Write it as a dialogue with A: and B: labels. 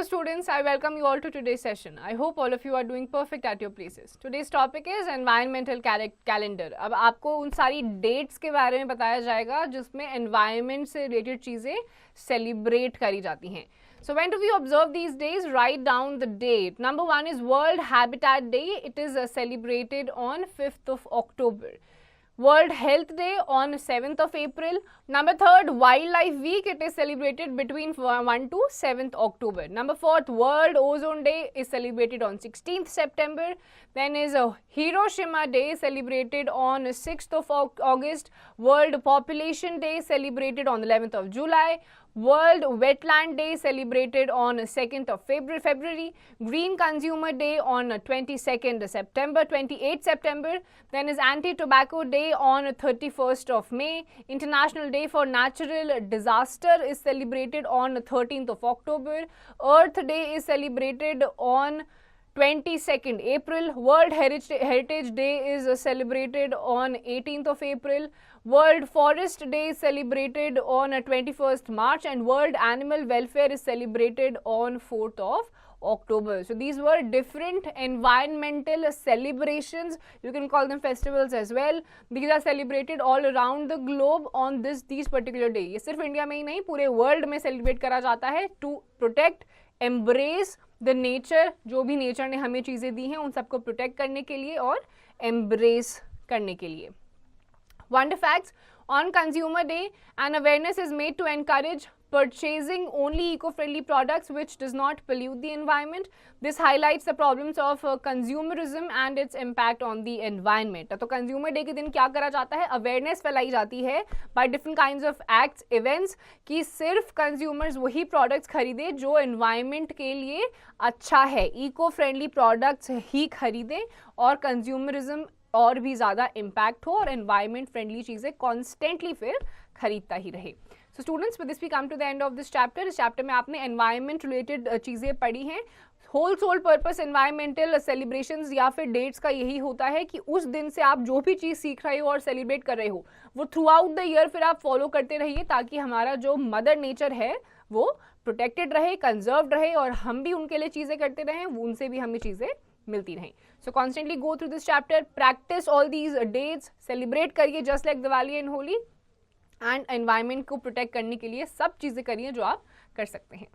A: students, I welcome you all to today's session. I hope all of you are doing perfect at your places. Today's topic is environmental calendar. अब आपको उन सारी dates के बारे में बताया जाएगा जिसमें environment से related चीज़ें celebrate करी जाती हैं. So when do we observe these days? Write down the date. Number 1 is World Habitat Day. It is celebrated on 5th of October. World Health Day on 7th of April. Number 3rd, Wildlife Week. It is celebrated between 1 to 7th October. Number 4th, World Ozone Day is celebrated on 16th September. Then is Hiroshima Day celebrated on 6th of August. World Population Day celebrated on 11th of July. World Wetland Day celebrated on 2nd of February. Green Consumer Day on 22nd September, 28th September. Then is Anti-Tobacco Day on 31st of May. International Day for Natural Disaster is celebrated on 13th of October. Earth Day is celebrated on 22nd April. World Heritage Day is celebrated on 18th of April. World Forest Day is celebrated on 21st March and World Animal Welfare is celebrated on 4th of October. So these were different environmental celebrations. You can call them festivals as well. These are celebrated all around the globe on these particular day. ये सिर्फ India में ही नहीं पूरे world में celebrate करा जाता है to protect embrace the nature. जो भी नेचर ने हमें चीज़ें दी हैं उन सबको प्रोटेक्ट करने के लिए और एम्ब्रेस करने के लिए. Wonder facts: on Consumer Day, an awareness is made to encourage purchasing only eco-friendly products which does not pollute the environment. This highlights the problems of consumerism and its impact on the environment. तो Consumer Day के दिन क्या करा जाता है? Awareness फैलाई जाती है by different kinds of acts, events कि सिर्फ consumers वही products खरीदे जो environment के लिए अच्छा है, eco-friendly products ही खरीदे और consumerism और भी ज़्यादा इम्पैक्ट हो और एनवायरमेंट फ्रेंडली चीज़ें कॉन्स्टेंटली फिर खरीदता ही रहे. So students, with this we come to the end of this chapter. इस चैप्टर में आपने एनवायरमेंट रिलेटेड चीज़ें पढ़ी हैं. Whole sole purpose environmental celebrations या फिर डेट्स का यही होता है कि उस दिन से आप जो भी चीज़ सीख रहे हो और सेलिब्रेट कर रहे हो वो थ्रू आउट द ईयर फिर आप फॉलो करते रहिए ताकि हमारा जो मदर नेचर है वो प्रोटेक्टेड रहे, कंजर्व्ड रहे और हम भी उनके लिए चीज़ें करते रहें, उनसे भी हमें चीज़ें मिलती रहें. So constantly go through this chapter, practice all these dates, celebrate करिए just like Diwali and Holi and environment को प्रोटेक्ट करने के लिए सब चीज़ें करिए जो आप कर सकते हैं.